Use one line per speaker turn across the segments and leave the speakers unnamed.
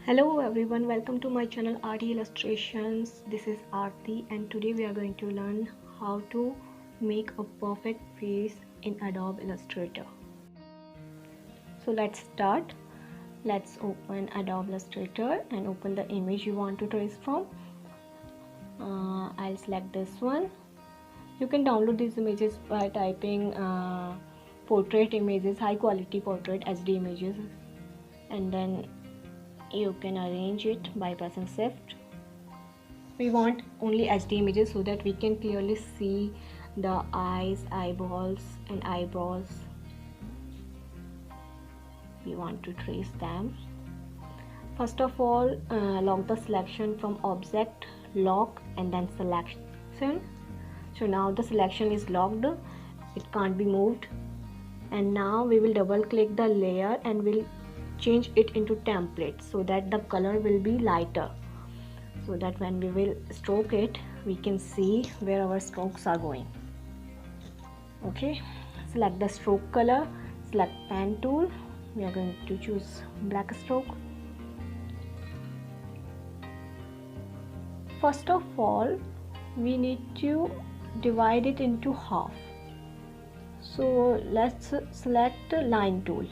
Hello everyone, welcome to my channel Arty Illustrations. This is Arty and today we are going to learn how to make a perfect face in Adobe Illustrator. So let's start. Let's open Adobe Illustrator and open the image you want to trace from. I'll select this one. You can download these images by typing portrait images, high quality portrait HD images, and then you can arrange it by pressing shift. We want only HD images so that we can clearly see the eyes, eyeballs and eyebrows. We want to trace them. First of all, lock the selection from object, lock and then selection. So now the selection is locked, it can't be moved. And now we will double click the layer and we'll change it into template so that the color will be lighter, so that when we will stroke it we can see where our strokes are going. Okay, select the stroke color, select pen tool. We are going to choose black stroke. First of all, we need to divide it into half. So let's select the line tool.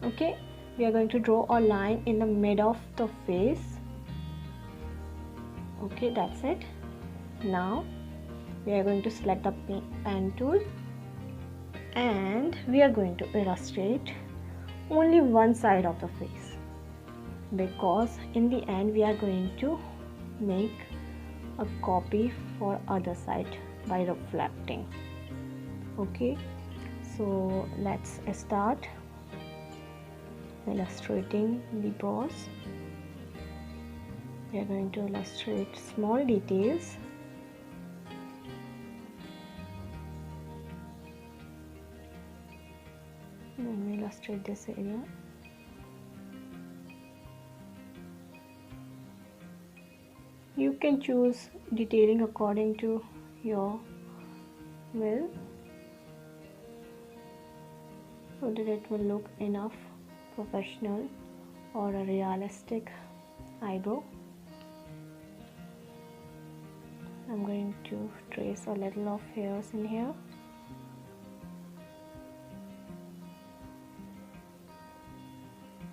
Okay, we are going to draw a line in the mid of the face. Okay, that's it. Now we are going to select the pen tool and we are going to illustrate only one side of the face, because in the end we are going to make a copy for other side by reflecting. Okay, so let's start illustrating the brows. We are going to illustrate small details. Then we illustrate this area. You can choose detailing according to your will, so that it will look enough professional or a realistic eyebrow. I'm going to trace a little of hairs in here.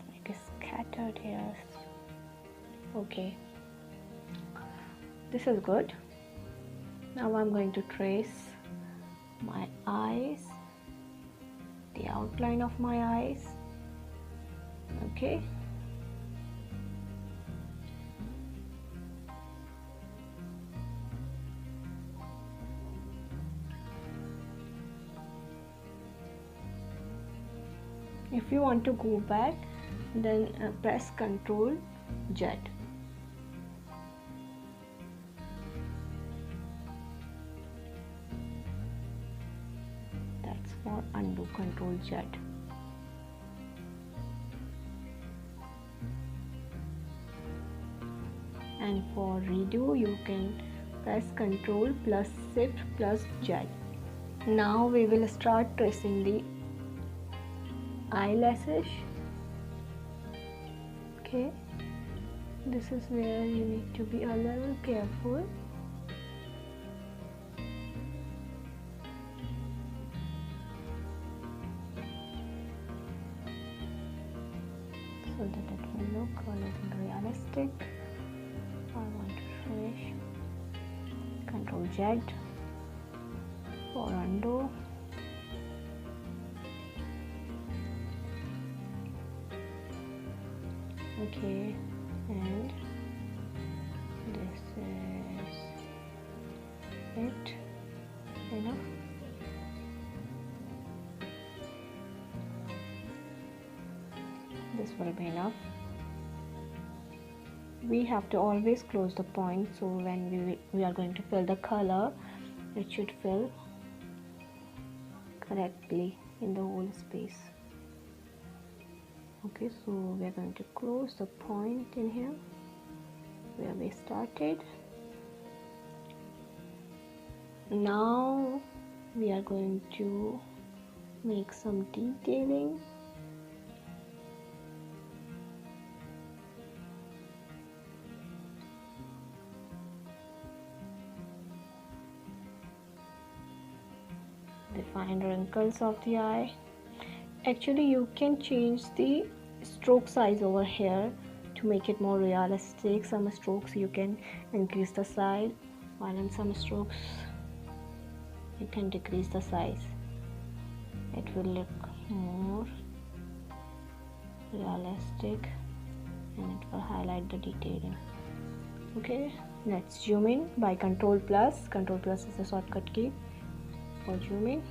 Like scattered hairs. Okay, this is good. Now I'm going to trace my eyes, the outline of my eyes. Okay, if you want to go back, then press Ctrl Z. That's for undo, Ctrl Z. And for redo, you can press Ctrl plus Shift plus Z. Now we will start tracing the eyelashes. Okay, this is where you need to be a little careful. So that it will look a little realistic. I want to trace. Ctrl Z for undo. Okay, and this is it. Enough. This will be enough. We have to always close the point, so when we are going to fill the color, it should fill correctly in the whole space. Okay, so we are going to close the point in here where we started. Now we are going to make some detailing. define wrinkles of the eye. Actually, you can change the stroke size over here to make it more realistic. Some strokes you can increase the size, while in some strokes you can decrease the size. It will look more realistic and it will highlight the detailing. Okay, let's zoom in by Control plus. Control plus is a shortcut key for zooming.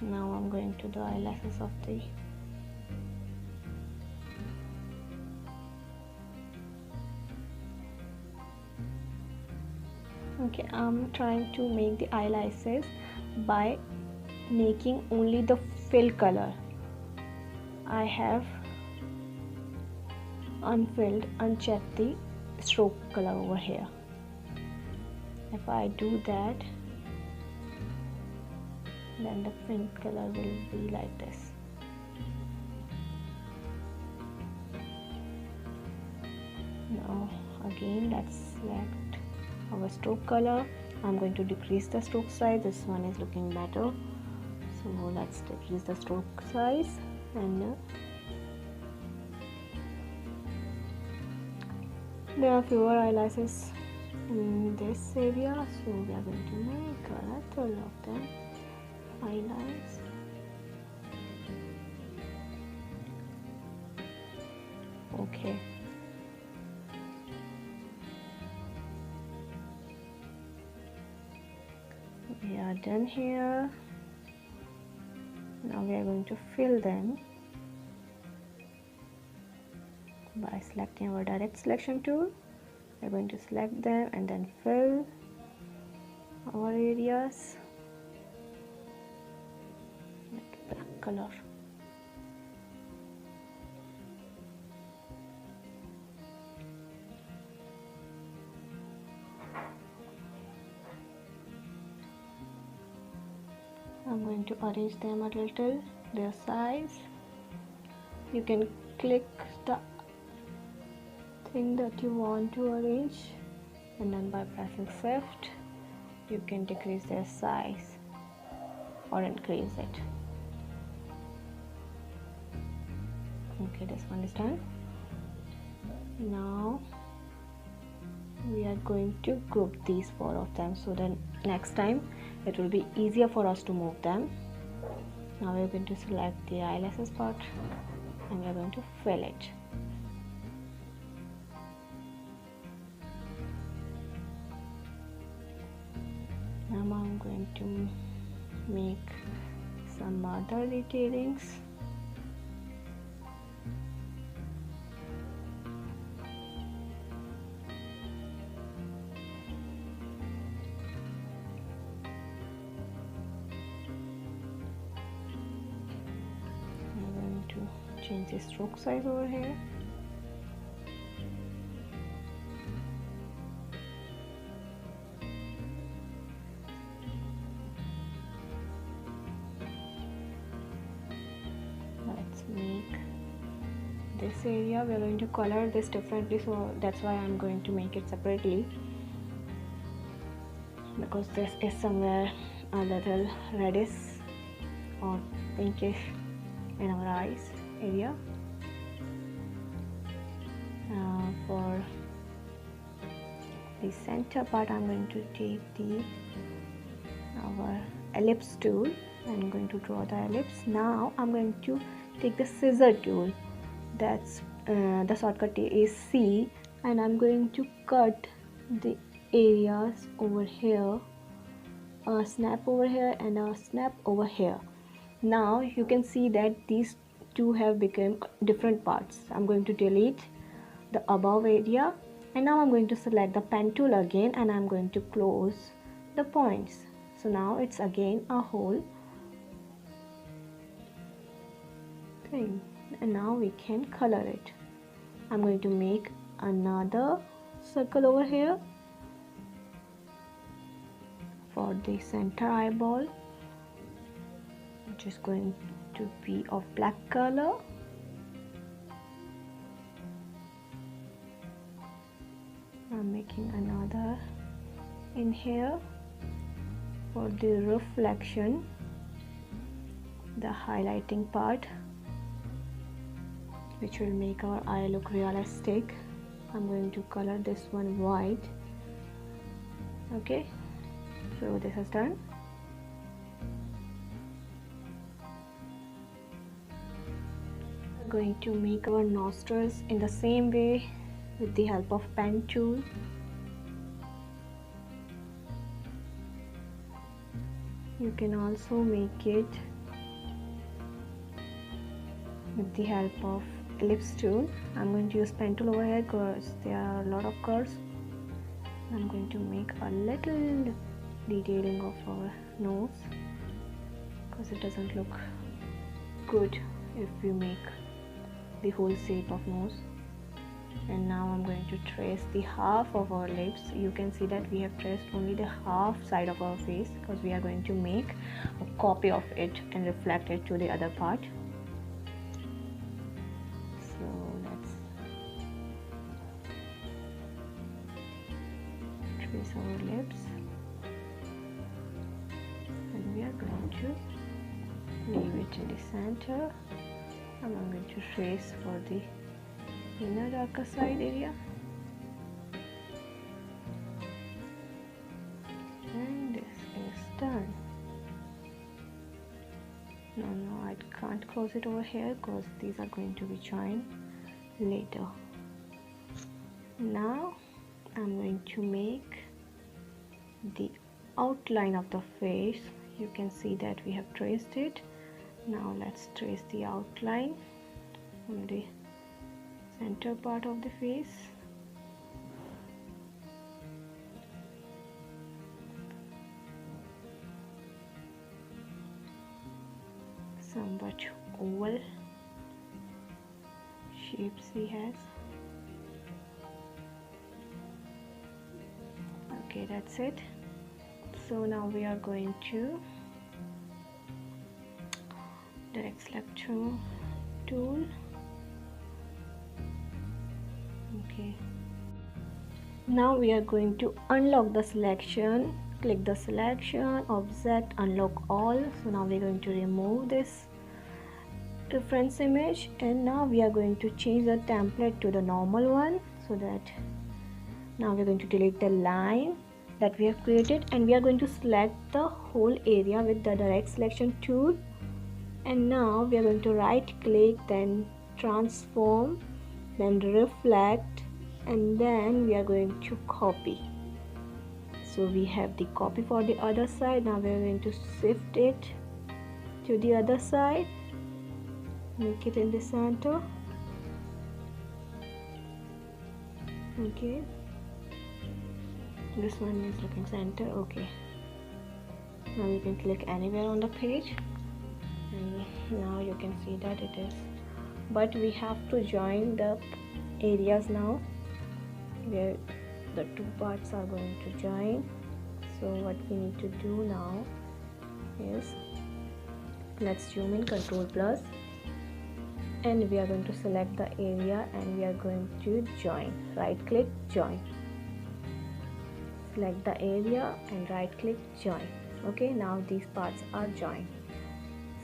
Now I'm going to the eyelashes of the okay, I'm trying to make the eyelashes by making only the fill color. I have unchecked the stroke color over here. If I do that, then the print color will be like this. Now again, let's select our stroke color. I'm going to decrease the stroke size. This one is looking better, so let's decrease the stroke size. And there are fewer eyelashes in this area, so we are going to make a little of them eyelines. Okay, we are done here. Now we are going to fill them by selecting our direct selection tool. We are going to select them and then fill our areas with black color. I'm going to arrange them a little, their size. You can click the thing that you want to arrange, and then by pressing shift you can decrease their size or increase it. Okay, this one is done. Now we are going to group these 4 of them, so then next time it will be easier for us to move them. Now we are going to select the eyelashes part and we are going to fill it. Now I'm going to make some other detailings. Change the stroke size over here. Let's make this area, we are going to color this differently, so that's why I'm going to make it separately, because this is somewhere a little reddish or pinkish in our eyes area. For the center part, I'm going to take our ellipse tool. I'm going to draw the ellipse. Now I'm going to take the scissor tool. That's the shortcut is C, and I'm going to cut the areas over here, a snap over here and a snap over here. Now you can see that these two have become different parts. I'm going to delete the above area, and now I'm going to select the pen tool again, and I'm going to close the points. So now it's again a whole thing, and now we can color it. I'm going to make another circle over here for the center eyeball, which is going to be of black color. I'm making another in here for the reflection, the highlighting part, which will make our eye look realistic. I'm going to color this one white. Okay, so this is done. We're going to make our nostrils in the same way with the help of pen tool. You can also make it with the help of ellipse tool. I'm going to use pen tool over here because there are a lot of curves. I'm going to make a little detailing of our nose because it doesn't look good if we make the whole shape of nose. And now I'm going to trace the half of our lips. You can see that we have traced only the half side of our face because we are going to make a copy of it and reflect it to the other part. So let's trace our lips, and we are going to leave it in the center. And I'm going to trace for the inner darker side area, and this is done. No, I can't close it over here because these are going to be joined later. Now I'm going to make the outline of the face. You can see that we have traced it. Now let's trace the outline on the center part of the face. Somewhat oval shapes he has. Okay, that's it. So now we are going to direct selection tool. Okay, now we are going to unlock the selection. Click the selection, object, unlock all. So now we are going to remove this reference image, and now we are going to change the template to the normal one, so that now we are going to delete the line that we have created, and we are going to select the whole area with the direct selection tool. And now we are going to right click, then transform, then reflect, and then we are going to copy. So we have the copy for the other side. Now we are going to shift it to the other side, make it in the center. Okay, this one is looking center. Okay, now you can click anywhere on the page, and now you can see that it is, but we have to join the areas now where the two parts are going to join. So what we need to do now is, let's zoom in, Control plus, and we are going to select the area and we are going to join. Right click, join. Select the area and right click, join. Okay, now these parts are joined.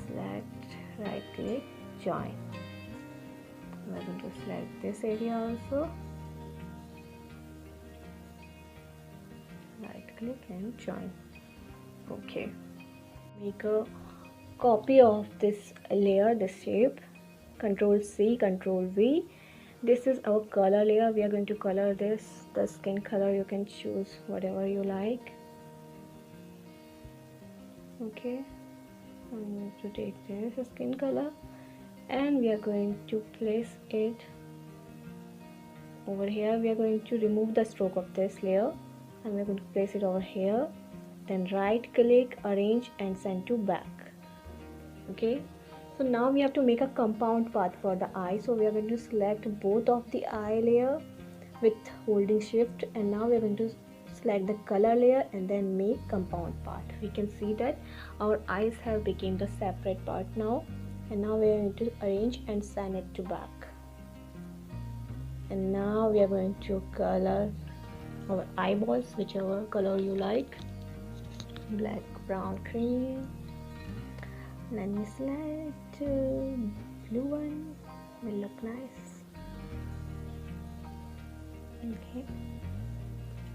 Select, right click, join. We are going to select this area also. Right click and join. Okay, make a copy of this layer, this shape. Control C, Control V. This is our color layer. We are going to color this, the skin color. You can choose whatever you like. Okay, I'm going to take this skin color, and we are going to place it over here. We are going to remove the stroke of this layer, and we are going to place it over here. Then right click, arrange, and send to back. Okay, so now we have to make a compound path for the eye. So we are going to select both of the eye layer with holding shift, and now we are going to select the color layer and then make compound part. We can see that our eyes have become the separate part now, and now we are going to arrange and send it to back. And now we are going to color our eyeballs, whichever color you like. Black, brown, cream. Let me select blue one, will look nice. Okay,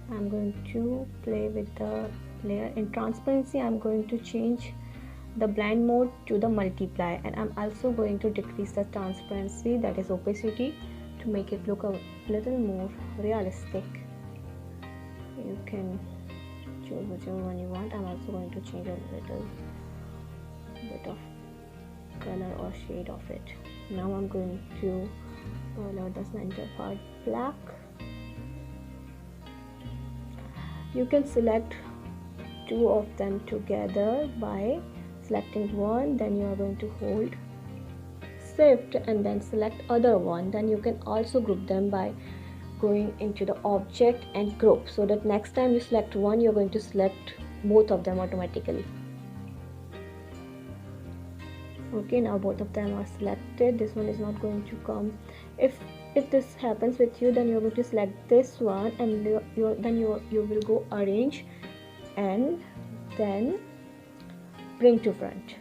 I'm going to play with the layer. In transparency, I'm going to change the blend mode to the multiply, and I'm also going to decrease the transparency, that is opacity, to make it look a little more realistic. You can choose whichever one you want. I'm also going to change a little bit of color or shade of it. Now I'm going to color the center part black. You can select two of them together by selecting one, then you are going to hold shift and then select other one. Then you can also group them by going into the object and group, so that next time you select one, you're going to select both of them automatically. Okay, now both of them are selected. This one is not going to come. If this happens with you, then you're going to select this one, and you will go arrange and then bring to front.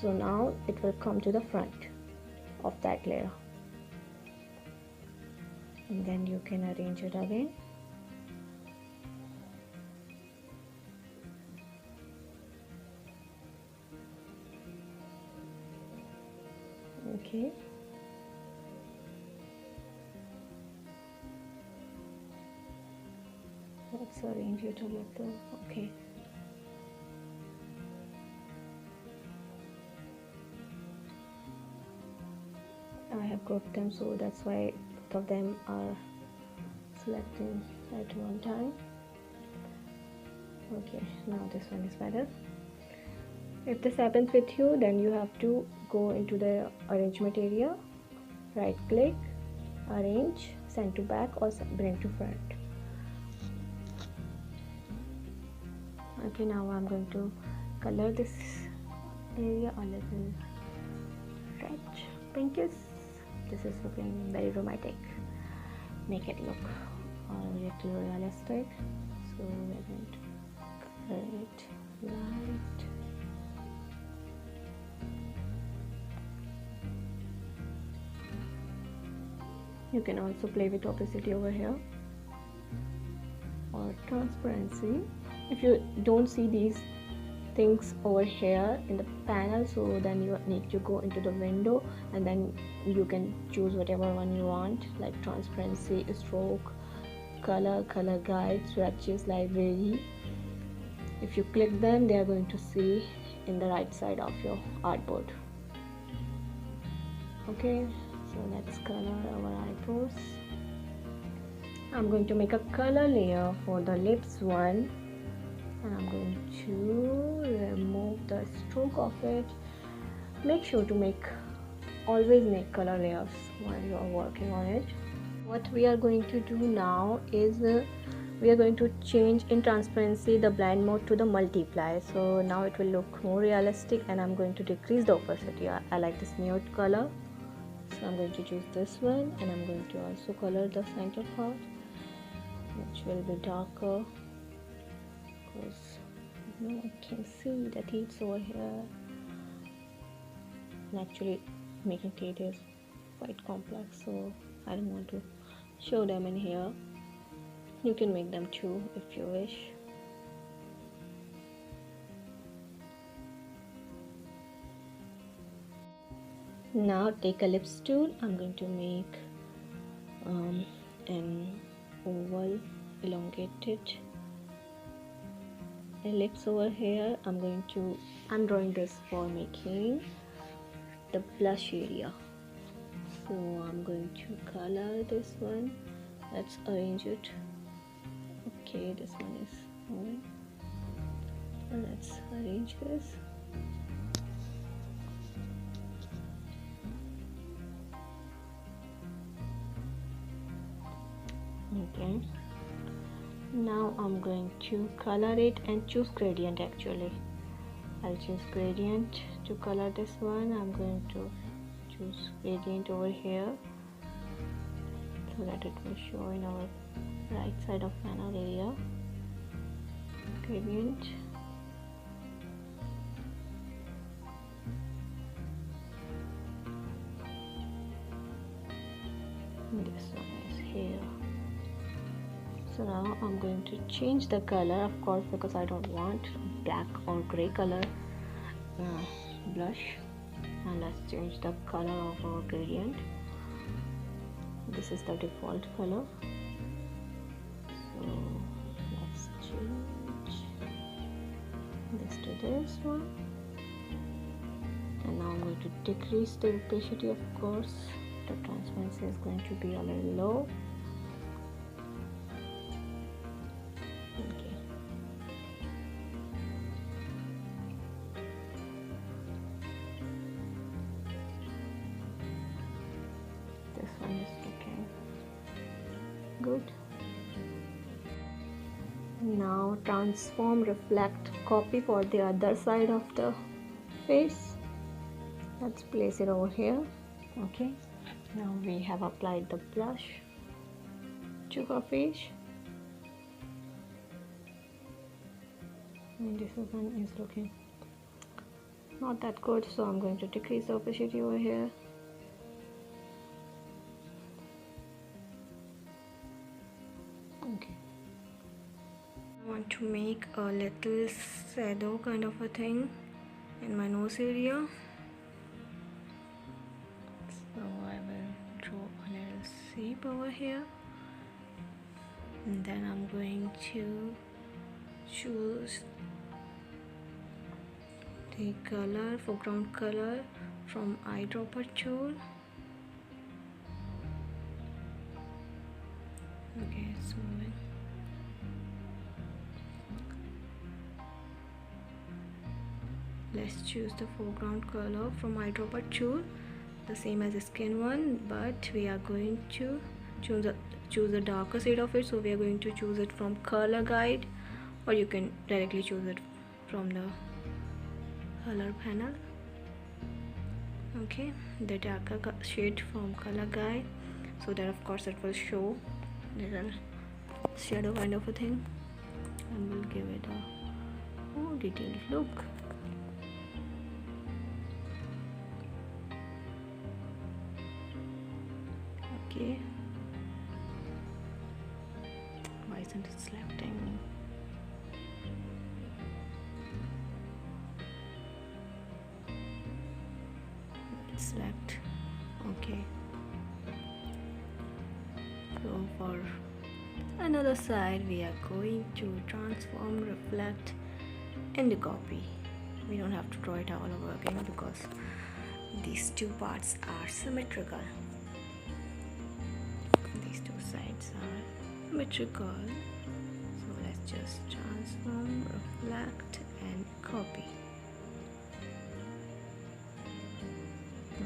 So now it will come to the front of that layer, and then you can arrange it again. Okay, let's arrange it a little. Okay, I have grouped them, so that's why both of them are selecting at one time. Okay, now this one is better. If this happens with you, then you have to go into the arrangement area, right click, arrange, send to back or bring to front. Okay, now I'm going to color this area a little red, pinkish. This is looking very romantic. Make it look a little realistic. So we're going to color it light. You can also play with opacity over here or transparency. If you don't see these things over here in the panel, so then you need to go into the window and then you can choose whatever one you want, like transparency, stroke, color guide, swatches, library. If you click them, they are going to see in the right side of your artboard. Okay, so let's color our eyebrows. I'm going to make a color layer for the lips one, and I'm going to remove the stroke of it. Make sure to always make color layers while you are working on it. What we are going to do now is we are going to change in transparency the blend mode to the multiply, so now it will look more realistic, and I'm going to decrease the opacity. I like this nude color, so I'm going to choose this one, and I'm going to also color the center part, which will be darker, because I can see the teeth over here, and actually making teeth is quite complex, so I don't want to show them in here. You can make them too if you wish. Now take a lips tool. I'm going to make an oval elongated ellipse over here. I'm drawing this for making the blush area, so I'm going to color this one. Let's arrange it. Okay, this one is moving, so let's arrange this. Okay, now I'm going to color it and choose gradient. Actually, I'll choose gradient to color this one. I'm going to choose gradient over here so that it will show in our right side of panel area, gradient. This one is here. So now I'm going to change the color, of course, because I don't want black or gray color blush. And let's change the color of our gradient. This is the default color. So let's change this to this one. And now I'm going to decrease the opacity, of course. The transparency is going to be a little low. Okay. This one is looking good. Now transform, reflect, copy for the other side of the face. Let's place it over here. Okay. Now we have applied the blush to her face, and this one is looking not that good, so I'm going to decrease the opacity over here. Okay. I want to make a little shadow kind of a thing in my nose area. So I will draw a little shape over here, and then I'm going to choose the color, foreground color from eyedropper tool. Okay, it's moving. Let's choose the foreground color from eyedropper tool, the same as the skin one, but we are going to choose a darker shade of it. So we are going to choose it from color guide, or you can directly choose it from the color panel. Okay, the darker shade from color guide, so that of course it will show little shadow kind of a thing, and we'll give it a more detailed look. Okay, why isn't it selecting? Select. Okay, so for another side we are going to transform, reflect, and copy. We don't have to draw it all over again because these two parts are symmetrical. These two sides are symmetrical, so let's just transform, reflect, and copy.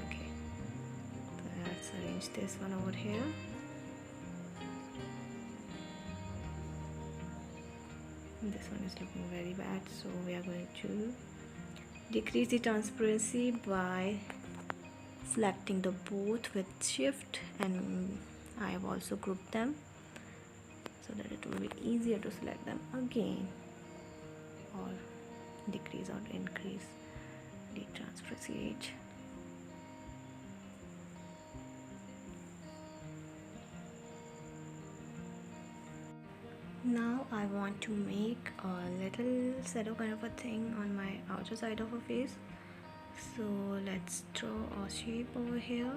Okay, so let's arrange this one over here. This one is looking very bad, so we are going to decrease the transparency by selecting the both with shift, and I have also grouped them so that it will be easier to select them again, or decrease or increase the transparency rate. Now I want to make a little shadow kind of a thing on my outer side of a face. So let's draw a shape over here.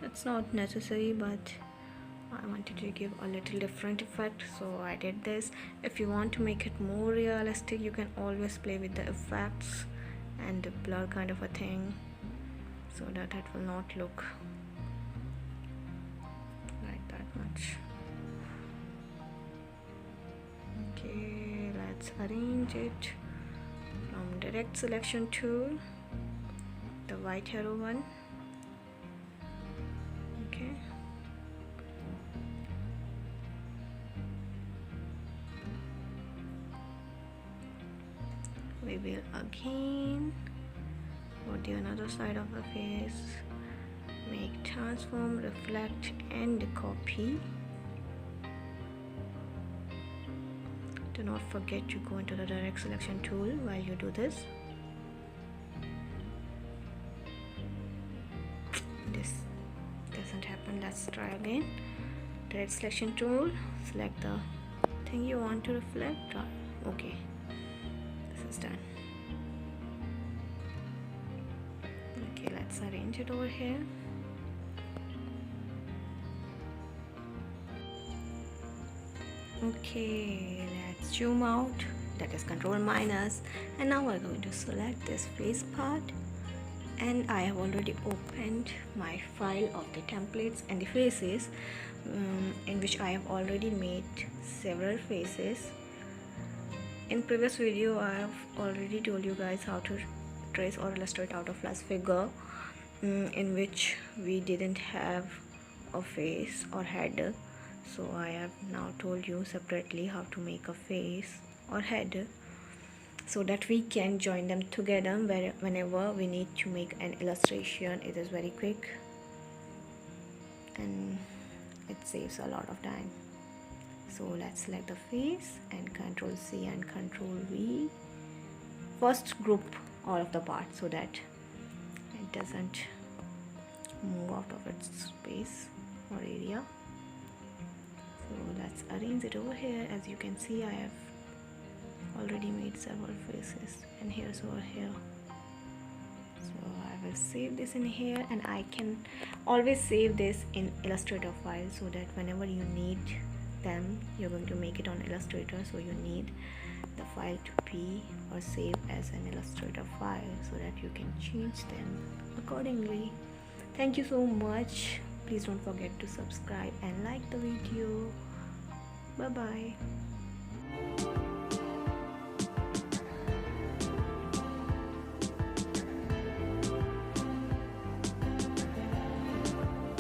It's not necessary, but I wanted to give a little different effect, so I did this. If you want to make it more realistic, you can always play with the effects and the blur kind of a thing, so that it will not look like that much. Okay, let's arrange it from direct selection tool, the white arrow one. Okay, we will again go to another side of the face make transform, reflect and copy. Do not forget to go into the direct selection tool while you do this. This doesn't happen. Let's try again. Direct selection tool, select the thing you want to reflect. Okay, this is done. Okay, let's arrange it over here. Okay, let's zoom out, that is control minus, and now we're going to select this face part, and I have already opened my file of the templates and the faces, in which I have already made several faces. In previous video I have already told you guys how to trace or illustrate out of last figure, in which we didn't have a face or head. So I have now told you separately how to make a face or head, so that we can join them together whenever we need to make an illustration. It is very quick and it saves a lot of time. So let's select the face and Ctrl C and Ctrl V. First group all of the parts so that it doesn't move out of its space or area. So let's arrange it over here. As you can see, I have already made several faces, and here's over here. So I will save this in here, and I can always save this in Illustrator file, so that whenever you need them, you're going to make it on Illustrator, so you need the file to be or save as an Illustrator file so that you can change them accordingly. Thank you so much. Please don't forget to subscribe and like the video. Bye bye.